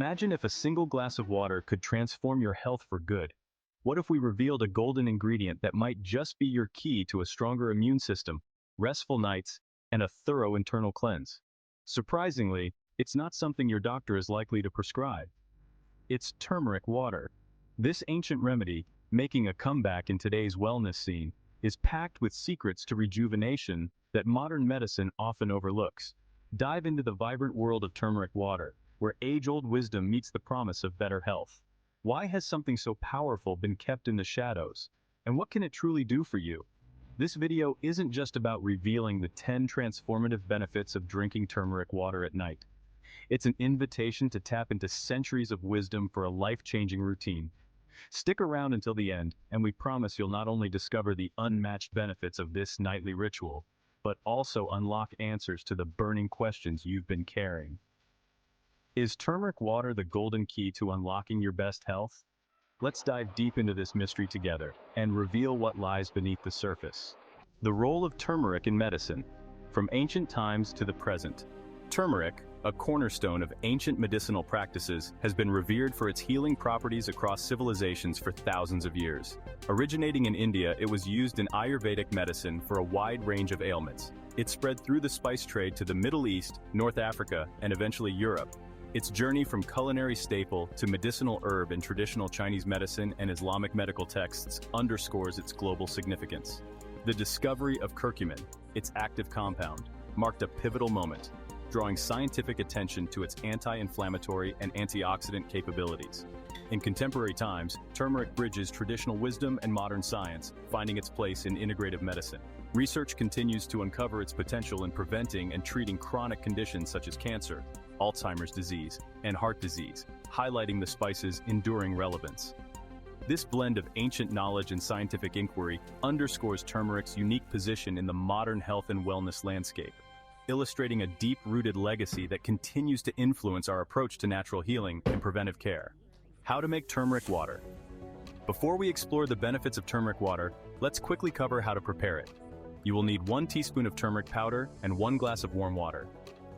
Imagine if a single glass of water could transform your health for good. What if we revealed a golden ingredient that might just be your key to a stronger immune system, restful nights, and a thorough internal cleanse? Surprisingly, it's not something your doctor is likely to prescribe. It's turmeric water. This ancient remedy, making a comeback in today's wellness scene, is packed with secrets to rejuvenation that modern medicine often overlooks. Dive into the vibrant world of turmeric water, where age-old wisdom meets the promise of better health. Why has something so powerful been kept in the shadows? And what can it truly do for you? This video isn't just about revealing the 10 transformative benefits of drinking turmeric water at night. It's an invitation to tap into centuries of wisdom for a life-changing routine. Stick around until the end, and we promise you'll not only discover the unmatched benefits of this nightly ritual, but also unlock answers to the burning questions you've been carrying. Is turmeric water the golden key to unlocking your best health? Let's dive deep into this mystery together and reveal what lies beneath the surface. The role of turmeric in medicine. From ancient times to the present, turmeric, a cornerstone of ancient medicinal practices, has been revered for its healing properties across civilizations for thousands of years. Originating in India, it was used in Ayurvedic medicine for a wide range of ailments. It spread through the spice trade to the Middle East, North Africa, and eventually Europe. Its journey from culinary staple to medicinal herb in traditional Chinese medicine and Islamic medical texts underscores its global significance. The discovery of curcumin, its active compound, marked a pivotal moment, drawing scientific attention to its anti-inflammatory and antioxidant capabilities. In contemporary times, turmeric bridges traditional wisdom and modern science, finding its place in integrative medicine. Research continues to uncover its potential in preventing and treating chronic conditions such as cancer, Alzheimer's disease, and heart disease, highlighting the spice's enduring relevance. This blend of ancient knowledge and scientific inquiry underscores turmeric's unique position in the modern health and wellness landscape, illustrating a deep-rooted legacy that continues to influence our approach to natural healing and preventive care. How to make turmeric water. Before we explore the benefits of turmeric water, let's quickly cover how to prepare it. You will need 1 teaspoon of turmeric powder and 1 glass of warm water.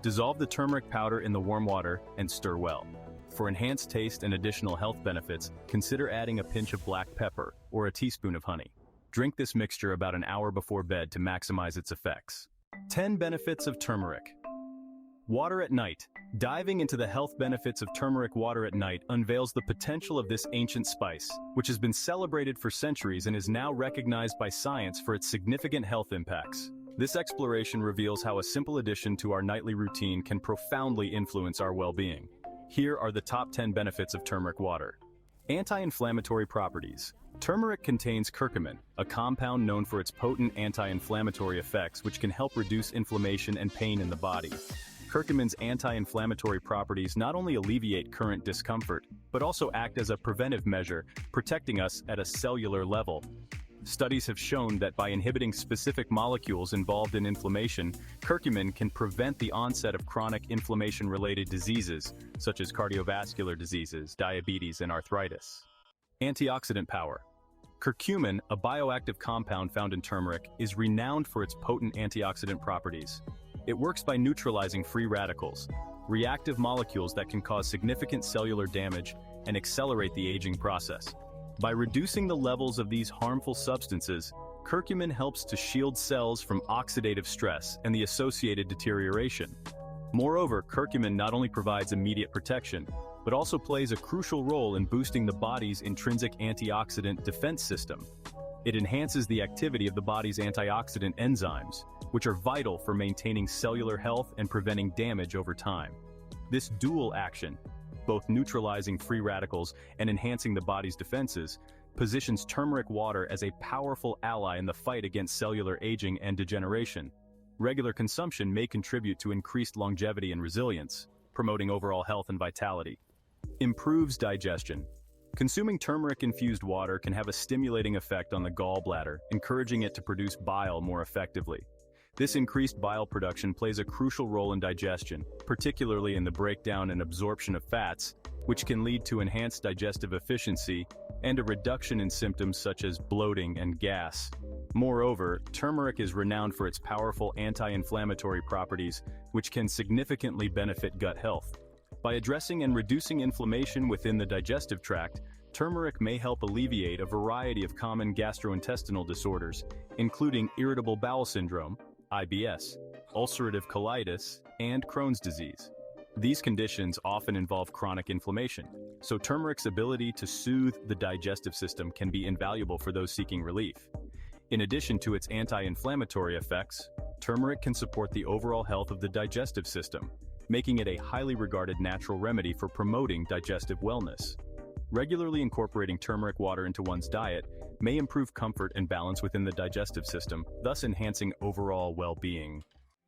Dissolve the turmeric powder in the warm water and stir well. For enhanced taste and additional health benefits, consider adding a pinch of black pepper or a teaspoon of honey. Drink this mixture about an hour before bed to maximize its effects. 10 benefits of turmeric. Water at night. Diving into the health benefits of turmeric water at night unveils the potential of this ancient spice, which has been celebrated for centuries and is now recognized by science for its significant health impacts. This exploration reveals how a simple addition to our nightly routine can profoundly influence our well-being. Here are the top 10 benefits of turmeric water. Anti-inflammatory properties. Turmeric contains curcumin, a compound known for its potent anti-inflammatory effects which can help reduce inflammation and pain in the body. Curcumin's anti-inflammatory properties not only alleviate current discomfort, but also act as a preventive measure, protecting us at a cellular level. Studies have shown that by inhibiting specific molecules involved in inflammation, curcumin can prevent the onset of chronic inflammation-related diseases, such as cardiovascular diseases, diabetes, and arthritis. Antioxidant power. Curcumin, a bioactive compound found in turmeric, is renowned for its potent antioxidant properties. It works by neutralizing free radicals, reactive molecules that can cause significant cellular damage and accelerate the aging process. By reducing the levels of these harmful substances, curcumin helps to shield cells from oxidative stress and the associated deterioration. Moreover, curcumin not only provides immediate protection, but also plays a crucial role in boosting the body's intrinsic antioxidant defense system. It enhances the activity of the body's antioxidant enzymes, which are vital for maintaining cellular health and preventing damage over time. This dual action, both neutralizing free radicals and enhancing the body's defenses, positions turmeric water as a powerful ally in the fight against cellular aging and degeneration. Regular consumption may contribute to increased longevity and resilience, promoting overall health and vitality. Improves digestion. Consuming turmeric-infused water can have a stimulating effect on the gallbladder, encouraging it to produce bile more effectively. This increased bile production plays a crucial role in digestion, particularly in the breakdown and absorption of fats, which can lead to enhanced digestive efficiency and a reduction in symptoms such as bloating and gas. Moreover, turmeric is renowned for its powerful anti-inflammatory properties, which can significantly benefit gut health. By addressing and reducing inflammation within the digestive tract, turmeric may help alleviate a variety of common gastrointestinal disorders, including irritable bowel syndrome, IBS, ulcerative colitis, and Crohn's disease. These conditions often involve chronic inflammation, so turmeric's ability to soothe the digestive system can be invaluable for those seeking relief. In addition to its anti-inflammatory effects, turmeric can support the overall health of the digestive system, making it a highly regarded natural remedy for promoting digestive wellness. Regularly incorporating turmeric water into one's diet may improve comfort and balance within the digestive system, thus enhancing overall well-being.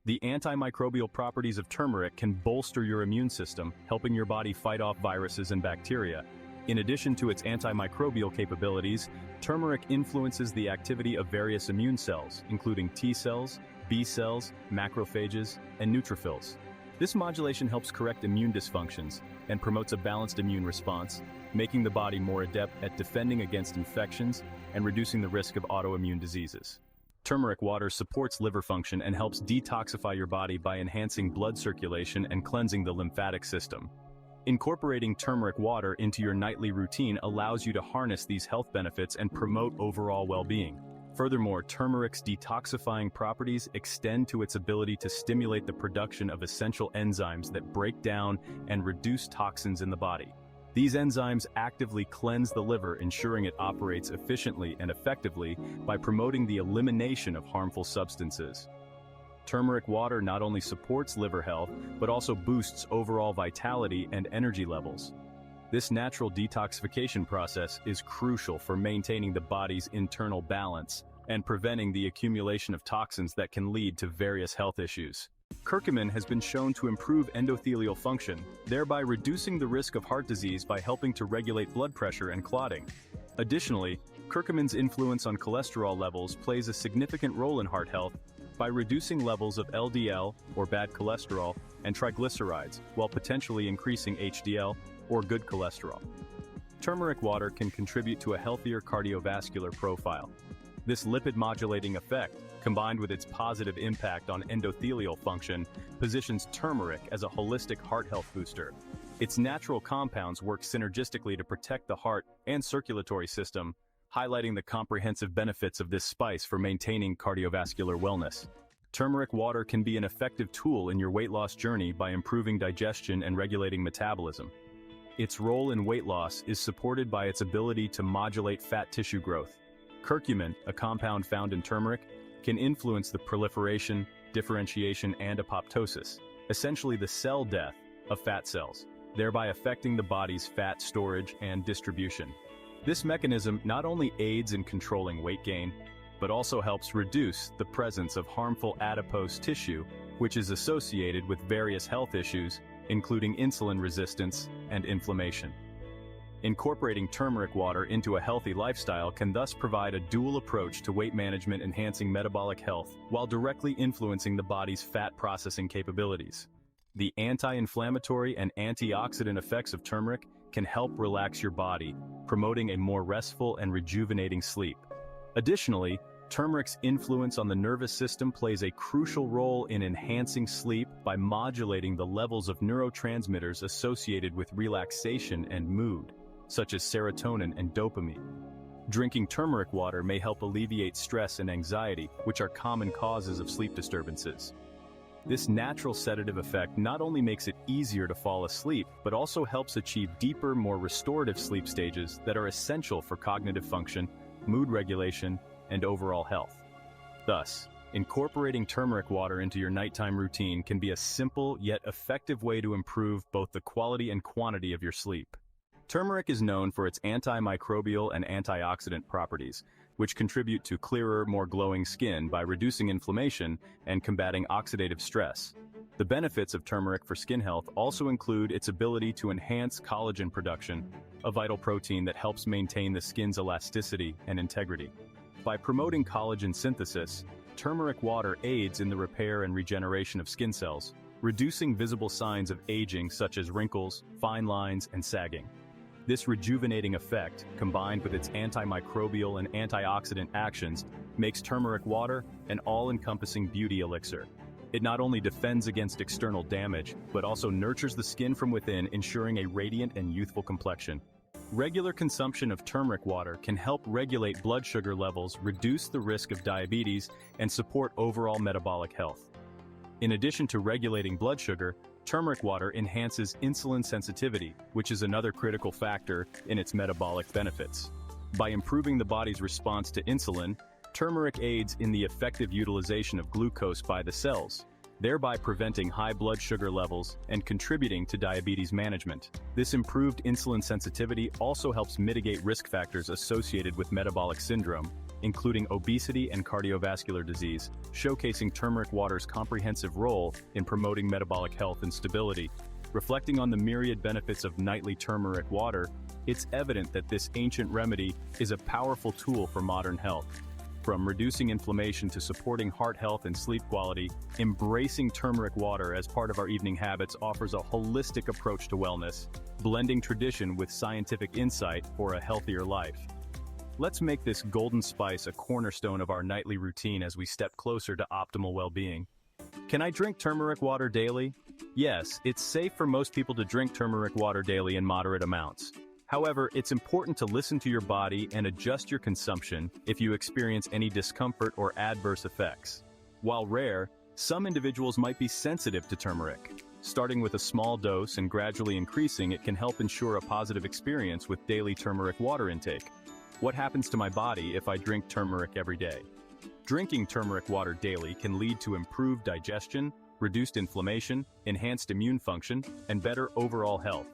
The antimicrobial properties of turmeric can bolster your immune system, helping your body fight off viruses and bacteria. In addition to its antimicrobial capabilities, turmeric influences the activity of various immune cells, including T cells, B cells, macrophages, and neutrophils. This modulation helps correct immune dysfunctions and promotes a balanced immune response, making the body more adept at defending against infections and reducing the risk of autoimmune diseases. Turmeric water supports liver function and helps detoxify your body by enhancing blood circulation and cleansing the lymphatic system. Incorporating turmeric water into your nightly routine allows you to harness these health benefits and promote overall well-being. Furthermore, turmeric's detoxifying properties extend to its ability to stimulate the production of essential enzymes that break down and reduce toxins in the body. These enzymes actively cleanse the liver, ensuring it operates efficiently and effectively by promoting the elimination of harmful substances. Turmeric water not only supports liver health, but also boosts overall vitality and energy levels. This natural detoxification process is crucial for maintaining the body's internal balance and preventing the accumulation of toxins that can lead to various health issues. Curcumin has been shown to improve endothelial function, thereby reducing the risk of heart disease by helping to regulate blood pressure and clotting. Additionally, curcumin's influence on cholesterol levels plays a significant role in heart health by reducing levels of LDL, or bad cholesterol, and triglycerides, while potentially increasing HDL, or good cholesterol. Turmeric water can contribute to a healthier cardiovascular profile. This lipid-modulating effect, combined with its positive impact on endothelial function, positions turmeric as a holistic heart health booster. Its natural compounds work synergistically to protect the heart and circulatory system, highlighting the comprehensive benefits of this spice for maintaining cardiovascular wellness. Turmeric water can be an effective tool in your weight loss journey by improving digestion and regulating metabolism. Its role in weight loss is supported by its ability to modulate fat tissue growth. Curcumin, a compound found in turmeric, can influence the proliferation, differentiation, and apoptosis, essentially the cell death of fat cells, thereby affecting the body's fat storage and distribution. This mechanism not only aids in controlling weight gain, but also helps reduce the presence of harmful adipose tissue, which is associated with various health issues, including insulin resistance and inflammation. Incorporating turmeric water into a healthy lifestyle can thus provide a dual approach to weight management, enhancing metabolic health while directly influencing the body's fat processing capabilities. The anti-inflammatory and antioxidant effects of turmeric can help relax your body, promoting a more restful and rejuvenating sleep. Additionally, turmeric's influence on the nervous system plays a crucial role in enhancing sleep by modulating the levels of neurotransmitters associated with relaxation and mood, such as serotonin and dopamine. Drinking turmeric water may help alleviate stress and anxiety, which are common causes of sleep disturbances. This natural sedative effect not only makes it easier to fall asleep, but also helps achieve deeper, more restorative sleep stages that are essential for cognitive function, mood regulation, and overall health. Thus, incorporating turmeric water into your nighttime routine can be a simple yet effective way to improve both the quality and quantity of your sleep. Turmeric is known for its antimicrobial and antioxidant properties, which contribute to clearer, more glowing skin by reducing inflammation and combating oxidative stress. The benefits of turmeric for skin health also include its ability to enhance collagen production, a vital protein that helps maintain the skin's elasticity and integrity. By promoting collagen synthesis, turmeric water aids in the repair and regeneration of skin cells, reducing visible signs of aging such as wrinkles, fine lines, and sagging. This rejuvenating effect, combined with its antimicrobial and antioxidant actions, makes turmeric water an all-encompassing beauty elixir. It not only defends against external damage, but also nurtures the skin from within, ensuring a radiant and youthful complexion. Regular consumption of turmeric water can help regulate blood sugar levels, reduce the risk of diabetes, and support overall metabolic health. In addition to regulating blood sugar, turmeric water enhances insulin sensitivity, which is another critical factor in its metabolic benefits. By improving the body's response to insulin, turmeric aids in the effective utilization of glucose by the cells, thereby preventing high blood sugar levels and contributing to diabetes management. This improved insulin sensitivity also helps mitigate risk factors associated with metabolic syndrome, including obesity and cardiovascular disease, showcasing turmeric water's comprehensive role in promoting metabolic health and stability. Reflecting on the myriad benefits of nightly turmeric water, it's evident that this ancient remedy is a powerful tool for modern health. From reducing inflammation to supporting heart health and sleep quality, embracing turmeric water as part of our evening habits offers a holistic approach to wellness, blending tradition with scientific insight for a healthier life. Let's make this golden spice a cornerstone of our nightly routine as we step closer to optimal well-being. Can I drink turmeric water daily? Yes, it's safe for most people to drink turmeric water daily in moderate amounts. However, it's important to listen to your body and adjust your consumption if you experience any discomfort or adverse effects. While rare, some individuals might be sensitive to turmeric. Starting with a small dose and gradually increasing it can help ensure a positive experience with daily turmeric water intake. What happens to my body if I drink turmeric every day? Drinking turmeric water daily can lead to improved digestion, reduced inflammation, enhanced immune function, and better overall health.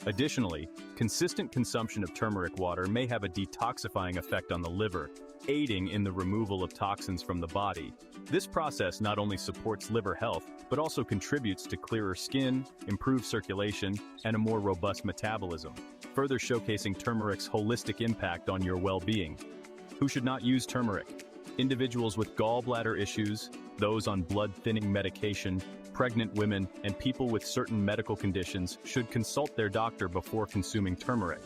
Additionally, consistent consumption of turmeric water may have a detoxifying effect on the liver, aiding in the removal of toxins from the body. This process not only supports liver health, but also contributes to clearer skin, improved circulation, and a more robust metabolism, further showcasing turmeric's holistic impact on your well-being. Who should not use turmeric? Individuals with gallbladder issues, those on blood-thinning medication, pregnant women, and people with certain medical conditions should consult their doctor before consuming turmeric.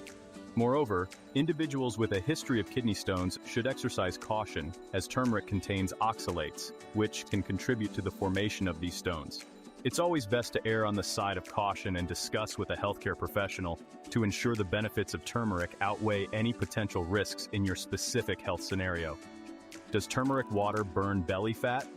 Moreover, individuals with a history of kidney stones should exercise caution, as turmeric contains oxalates, which can contribute to the formation of these stones. It's always best to err on the side of caution and discuss with a healthcare professional to ensure the benefits of turmeric outweigh any potential risks in your specific health scenario. Does turmeric water burn belly fat?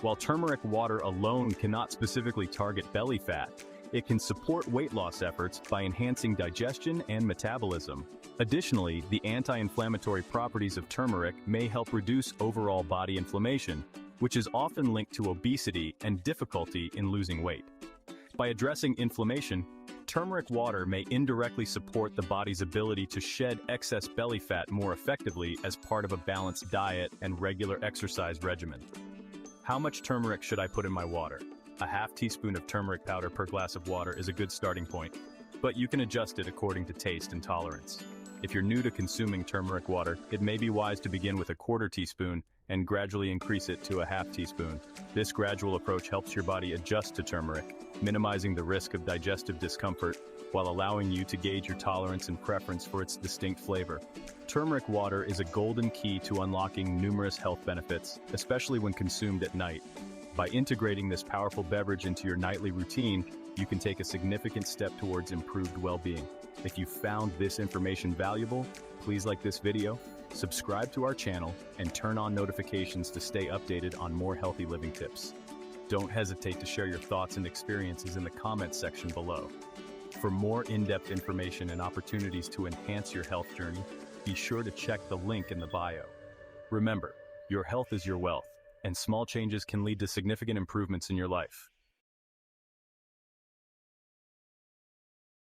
While turmeric water alone cannot specifically target belly fat, it can support weight loss efforts by enhancing digestion and metabolism. Additionally, the anti-inflammatory properties of turmeric may help reduce overall body inflammation, which is often linked to obesity and difficulty in losing weight. By addressing inflammation, turmeric water may indirectly support the body's ability to shed excess belly fat more effectively as part of a balanced diet and regular exercise regimen. How much turmeric should I put in my water? A half teaspoon of turmeric powder per glass of water is a good starting point, but you can adjust it according to taste and tolerance. If you're new to consuming turmeric water, it may be wise to begin with a quarter teaspoon and gradually increase it to a half teaspoon. This gradual approach helps your body adjust to turmeric, minimizing the risk of digestive discomfort while allowing you to gauge your tolerance and preference for its distinct flavor. Turmeric water is a golden key to unlocking numerous health benefits, especially when consumed at night. By integrating this powerful beverage into your nightly routine, you can take a significant step towards improved well-being. If you found this information valuable, please like this video, subscribe to our channel, and turn on notifications to stay updated on more healthy living tips. Don't hesitate to share your thoughts and experiences in the comments section below. For more in-depth information and opportunities to enhance your health journey, be sure to check the link in the bio. Remember, your health is your wealth, and small changes can lead to significant improvements in your life.